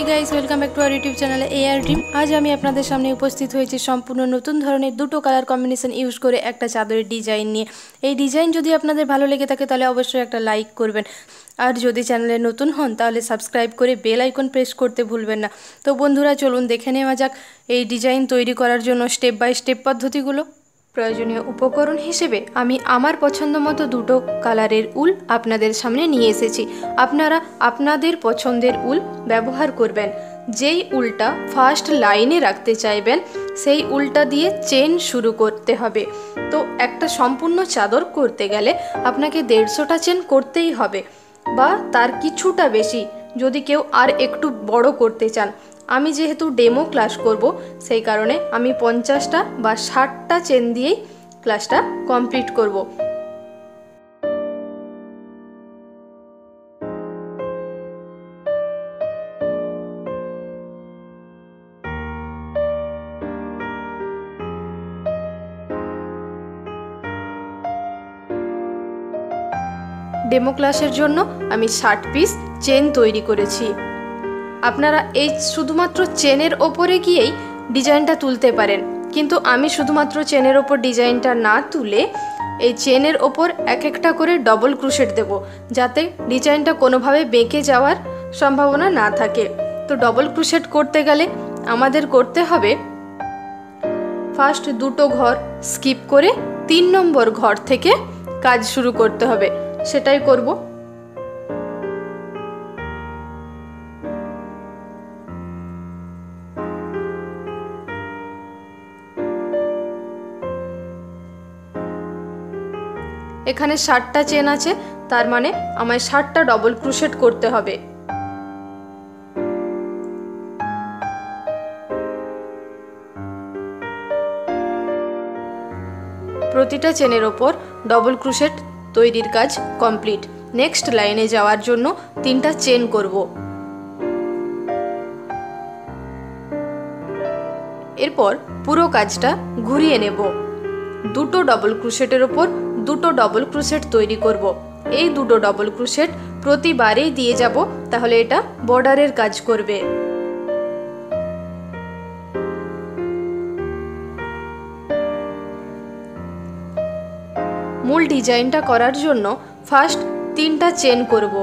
High guys welcome back to our YouTube channel AR dream. आज आमी आपनादेर सामने उपस्थित हয়েছি सम्पूर्ण नतून धरनेर दुटो कलर कम्बिनेशन यूज करे एकटा चादरेर डिजाइन निये। এই ডিজাইন যদি আপনাদের ভালো লেগে থাকে তাহলে অবশ্যই একটা লাইক করবেন, আর যদি চ্যানেলে নতুন হন তাহলে সাবস্ক্রাইব করে বেল আইকন প্রেস করতে ভুলবেন না। তো বন্ধুরা চলুন দেখে নেওয়া যাক এই ডিজাইন তৈরি করার জন্য স্টেপ বাই স্টেপ পদ্ধতিগুলো। প্রয়োজনীয় উপকরণ হিসেবে আমি আমার পছন্দ মতো দুটো কালারের উল আপনাদের সামনে নিয়ে এসেছি। আপনারা আপনাদের পছন্দের উল ব্যবহার করবেন। যেই উলটা ফার্স্ট লাইনে রাখতে চাইবেন সেই উলটা দিয়ে চেন শুরু করতে হবে। তো একটা সম্পূর্ণ চাদর করতে গেলে আপনাকে 150টা চেন করতেই হবে, বা তার কিছুটা বেশি যদি কেউ আর একটু বড় করতে চান। আমি যেহেতু ডেমো ক্লাস করব সেই কারণে আমি 50টা বা 60টা চেন দিয়েই ক্লাসটা কমপ্লিট করব। ডেমো ক্লাসের জন্য আমি 60 পিস চেন তৈরি করেছি। আপনারা এই শুধুমাত্র চেনের ওপরে গিয়েই ডিজাইনটা তুলতে পারেন, কিন্তু আমি শুধুমাত্র চেনের ওপর ডিজাইনটা না তুলে এই চেনের ওপর এক একটা করে ডবল ক্রোশেট দেব, যাতে ডিজাইনটা কোনোভাবে বেঁকে যাওয়ার সম্ভাবনা না থাকে। তো ডবল ক্রোশেট করতে গেলে আমাদের করতে হবে ফার্স্ট দুটো ঘর স্কিপ করে 3 নম্বর ঘর থেকে কাজ শুরু করতে হবে, সেটাই করব। এখানে 60টা চেন আছে, তার মানে আমায় 60টা ডবল ক্রোশেট করতে হবে। প্রতিটা চেনের ওপর ডবল ক্রোশেট তৈরির কাজ কমপ্লিট। নেক্সট লাইনে যাওয়ার জন্য 3টা চেন করব। এরপর পুরো কাজটা ঘুরিয়ে নেব। দুটো ডবল ক্রোশেটের ওপর দুটো ডবল ক্রোশেট তৈরি করব। এই দুটো ডবল ক্রোশেট প্রতিবারেই দিয়ে যাব, তাহলে এটা বর্ডারের কাজ করবে। মূল ডিজাইনটা করার জন্য ফার্স্ট 3টা চেন করব।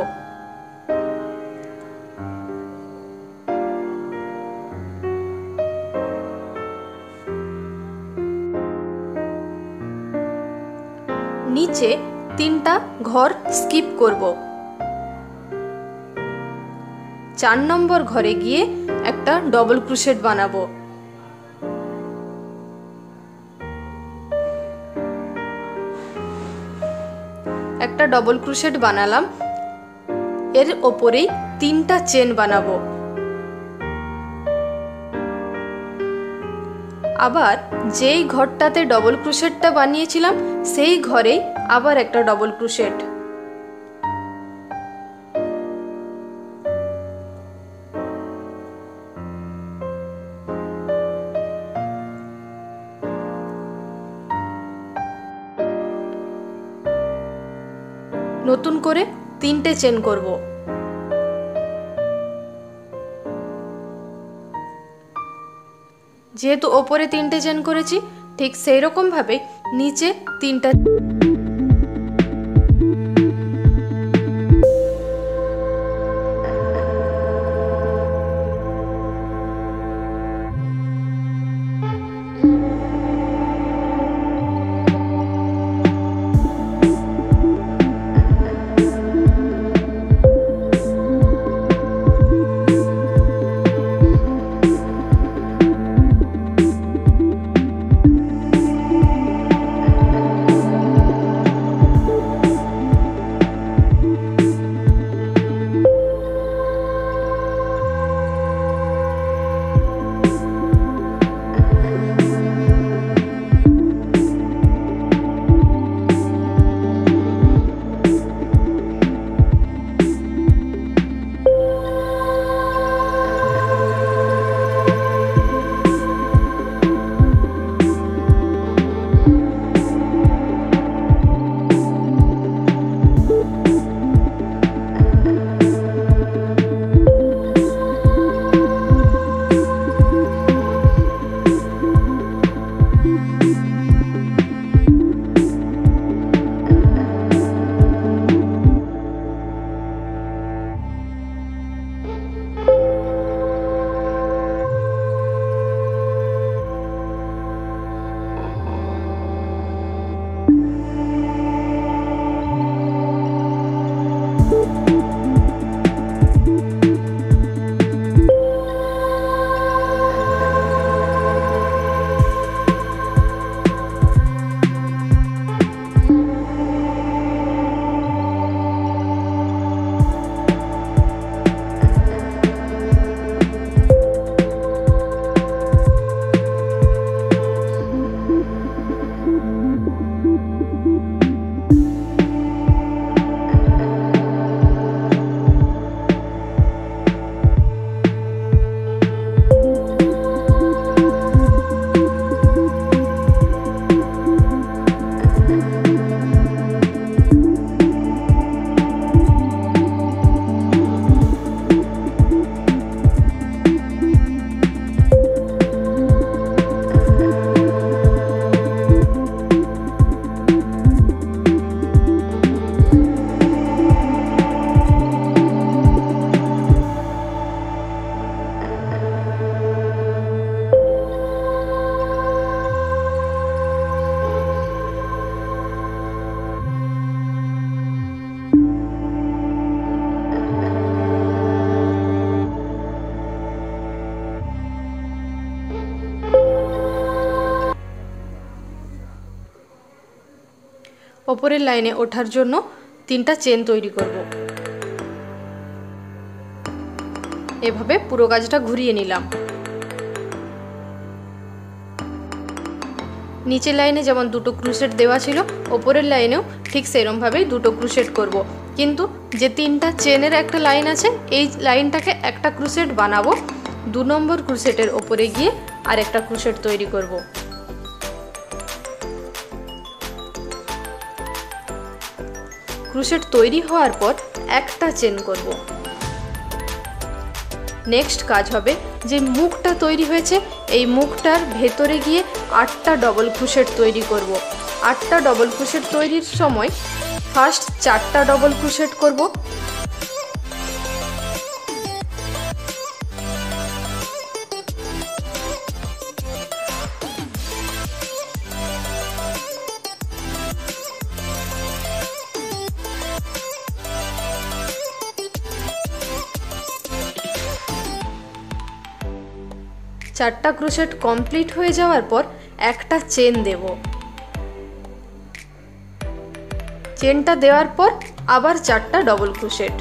নিচে 3টা ঘর স্কিপ করব। 4 নম্বর ঘরে গিয়ে একটা ডবল ক্রোশেট বানাবো। একটা ডবল ক্রোশেট বানালাম, এর ওপরেই 3টা চেন বানাবো। আবার যেই ঘরটাতে ডবল ক্রোশেটটা বানিয়েছিলাম সেই ঘরেই আবার একটা ডবল ক্রোশেট। নতুন করে 3টে চেন করব। যেহেতু ওপরে 3টে চেন করেছি, ঠিক সেই রকম ভাবে নিচে 3টা। ওপরের লাইনে ওঠার জন্য 3টা চেন তৈরি করব। এভাবে পুরো কাজটা ঘুরিয়ে নিলাম। নিচের লাইনে যেমন 2টো ক্রোশেট দেওয়া ছিল, ওপরের লাইনেও ঠিক সেরকম ভাবেই 2টো ক্রোশেট করব। কিন্তু যে 3টা চেনের একটা লাইন আছে, এই লাইনটাকে একটা ক্রোশেট বানাবো। 2 নম্বর ক্রোশেটের ওপরে গিয়ে আর একটা ক্রোশেট তৈরি করব। ক্রোশেট তৈরি হওয়ার পর একটা চেন করব। নেক্সট কাজ হবে, যে মুখটা তৈরি হয়েছে এই মুখটার ভেতরে গিয়ে 8টা ডবল ক্রোশেট তৈরি করব। 8টা ডবল ক্রোশেট তৈরির সময় ফার্স্ট 4টা ডবল ক্রোশেট করব। চারটা ক্রোশেট কমপ্লিট হয়ে যাওয়ার পর একটা চেন দেব। চেনটা দেওয়ার পর আবার 4টা ডবল ক্রোশেট।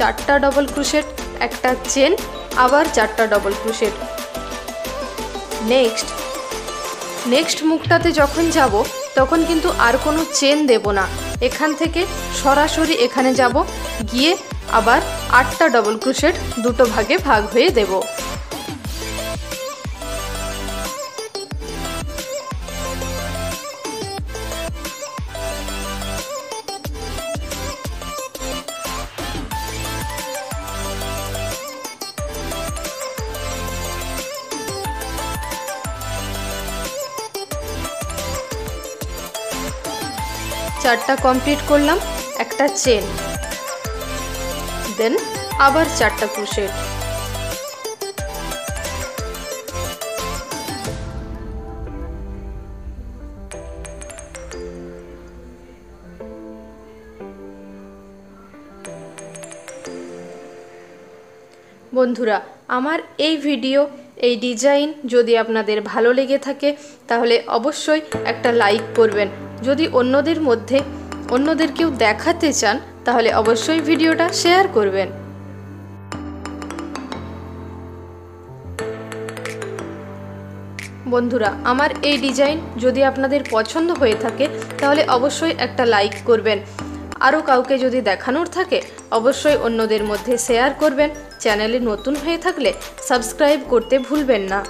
চারটা ডবল ক্রোশেট, একটা চেন, আবার 4টা ডবল ক্রোশেট। নেক্সট মুখটাতে যখন যাব তখন কিন্তু আর কোনো চেন দেব না। এখান থেকে সরাসরি এখানে যাব, গিয়ে আবার 8টা ডবল ক্রোশেট 2টো ভাগে ভাগ হয়ে দেব। চারটা কমপ্লিট করলাম, একটা চেন, দেন আবার 4টা ক্রোশেট। বন্ধুরা, আমার এই ভিডিও, এই ডিজাইন যদি আপনাদের ভালো লেগে থাকে তাহলে অবশ্যই একটা লাইক করবেন। যদি অন্যদেরকেও দেখাতে চান তাহলে অবশ্যই ভিডিওটা শেয়ার করবেন। বন্ধুরা, আমার এই ডিজাইন যদি আপনাদের পছন্দ হয়ে থাকে তাহলে অবশ্যই একটা লাইক করবেন। আরও কাউকে যদি দেখানোর থাকে অবশ্যই অন্যদের মধ্যে শেয়ার করবেন। চ্যানেলে নতুন হয়ে থাকলে সাবস্ক্রাইব করতে ভুলবেন না।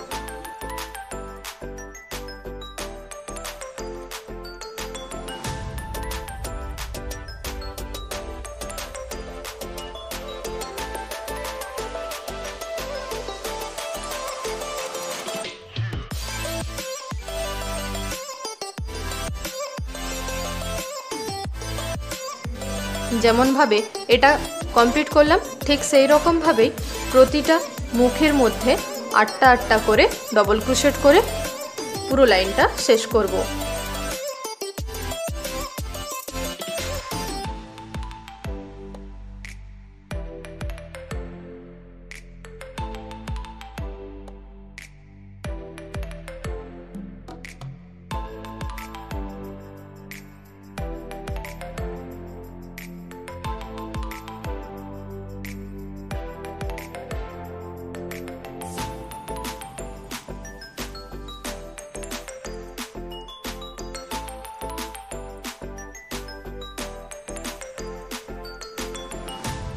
যেমনভাবে এটা কমপ্লিট করলাম ঠিক সেই রকমভাবেই প্রতিটা মুখের মধ্যে 8টা করে ডবল ক্রোশেট করে পুরো লাইনটা শেষ করব।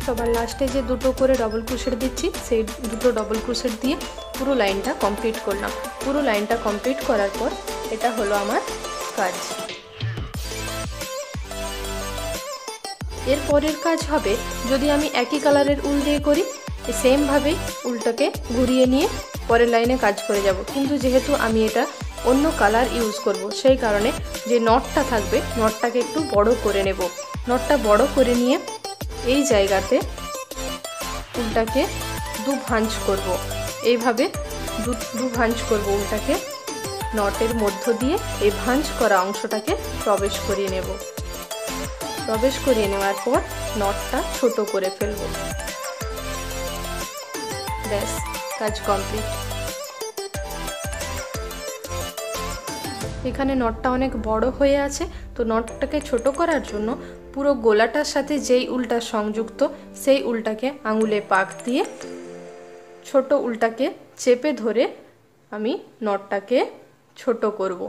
সবার লাস্টে যে 2টো করে ডবল ক্রোশেট দিচ্ছি সেই 2টো ডবল ক্রোশেট দিয়ে পুরো লাইনটা কমপ্লিট করলাম। পুরো লাইনটা কমপ্লিট করার পর এটা হলো আমার কাজ। এর পরের কাজ হবে, যদি আমি একই কালারের উল দিয়ে করি সেম ভাবে উলটাকে ঘুরিয়ে নিয়ে পরের লাইনে কাজ করে যাব। কিন্তু যেহেতু আমি এটা অন্য কালার ইউজ করব সেই কারণে যে নটটা থাকবে নটটাকে একটু বড় করে নেব। নটটা বড় করে নিয়ে এই জায়গাতে উলটাকে 2 ভাঁজ করব। এইভাবে দু ভাঁজ করব উলটাকে, নটের মধ্য দিয়ে এই ভাঁজ করা অংশটাকে প্রবেশ করিয়ে নেব। প্রবেশ করিয়ে নেওয়ার পর নটটা ছোট করে ফেলব। ব্যাস, কাজ কমপ্লিট। এখানে নটটা অনেক বড় হয়ে আছে, তো নটটাকে ছোট করার জন্য পুরো গোলাটার সাথে যেই উলটা সংযুক্ত সেই উলটাকে আঙুলে পাক দিয়ে ছোট উলটাকে চেপে ধরে আমি নটটাকে ছোট করব।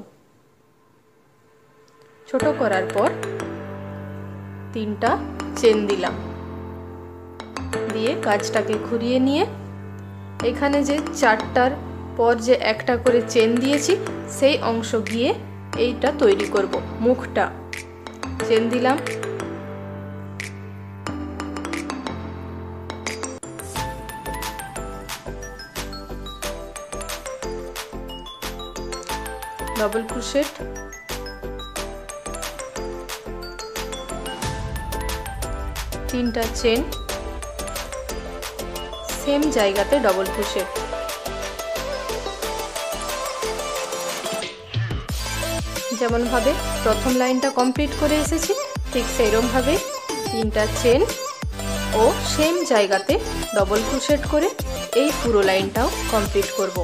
ছোট করার পর 3টা চেন দিলাম, দিয়ে কাজটাকে ঘুরিয়ে নিয়ে এখানে যে 4টার পর যে একটা করে চেন দিয়েছি সেই অংশ গিয়ে এইটা তৈরি করব, মুখটা। চেন দিলাম, ডবল ক্রোশেট, 3টা চেন, সেম জায়গাতে ডবল ক্রোশেট। যেমন ভাবে প্রথম লাইনটা কমপ্লিট করে এসেছি ঠিক সেইরকম ভাবে 3টা চেন ও সেম জায়গাতে ডবল ক্রোশেট করে এই পুরো লাইনটাও কমপ্লিট করব।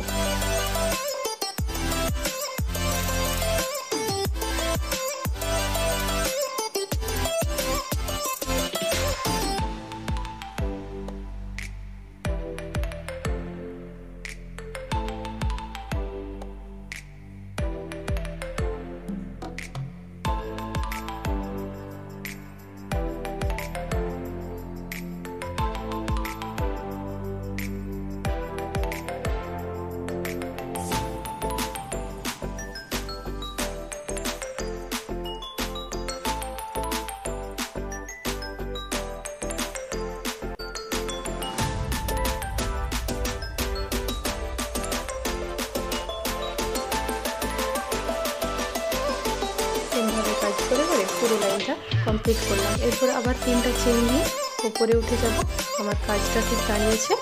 কাজ করে করে পুরো লাইনটা কমপ্লিট করলাম। এরপর আবার 3টা চেন দিয়ে উপরে উঠে যাব। আমার কাজটা ঠিক দাঁড়িয়েছে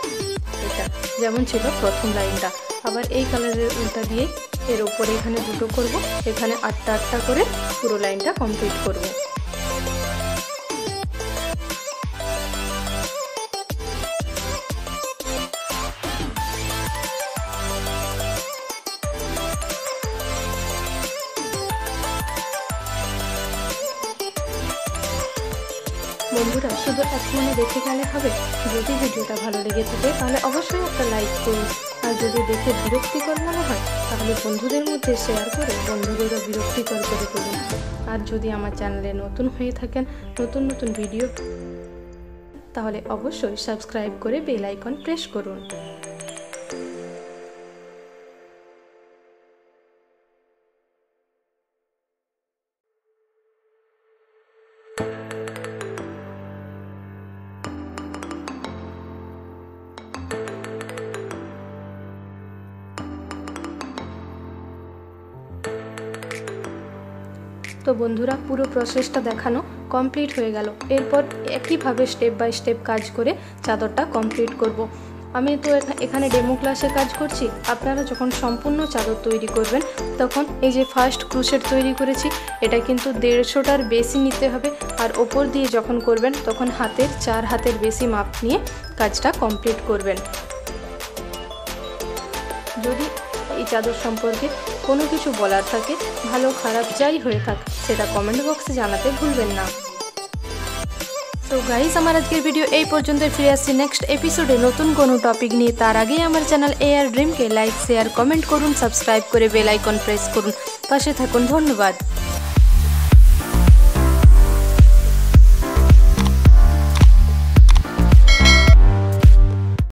এটা যেমন ছিল প্রথম লাইনটা। আবার এই কালারের উল্টা দিয়ে এর উপরে এখানে দুটো করব, এখানে 8টা করে পুরো লাইনটা কমপ্লিট করব। বন্ধুরা শুধু এক মনে দেখে গেলে হবে, যদি ভিডিওটা ভালো লেগে থাকে তাহলে অবশ্যই একটা লাইক করুন। আর যদি দেখে বিরক্তিকর মনে হয় তাহলে বন্ধুদের মধ্যে শেয়ার করে বন্ধুদেরও বিরক্তিকর করে তুলুন। আর যদি আমার চ্যানেলে নতুন হয়ে থাকেন, নতুন নতুন ভিডিও, তাহলে অবশ্যই সাবস্ক্রাইব করে বেল আইকন প্রেস করুন। তো বন্ধুরা পুরো প্রসেসটা দেখানো কমপ্লিট হয়ে গেল। এরপর একইভাবে স্টেপ বাই স্টেপ কাজ করে চাদরটা কমপ্লিট করব। আমি তো এখানে ডেমো ক্লাসে কাজ করছি। আপনারা যখন সম্পূর্ণ চাদর তৈরি করবেন তখন এই যে ফার্স্ট ক্রোশেট তৈরি করেছি এটা কিন্তু 150টার বেশি নিতে হবে। আর ওপর দিয়ে যখন করবেন তখন হাতের 4 হাতের বেশি মাপ নিয়ে কাজটা কমপ্লিট করবেন। যদি এই চাদর সম্পর্কে কোনো কিছু বলার থাকে, ভালো খারাপ যাই হয়ে থাক, সেটা কমেন্ট বক্সে জানাতে ভুলবেন না। তো গাইস, আমার আজকের ভিডিও এই পর্যন্তই। ফিরে আসছি নেক্সট এপিসোডে নতুন কোনো টপিক নিয়ে। তার আগেই আমার চ্যানেল AR Dream কে লাইক, শেয়ার, কমেন্ট করুন, সাবস্ক্রাইব করে বেল আইকন প্রেস করুন, পাশে থাকুন। ধন্যবাদ।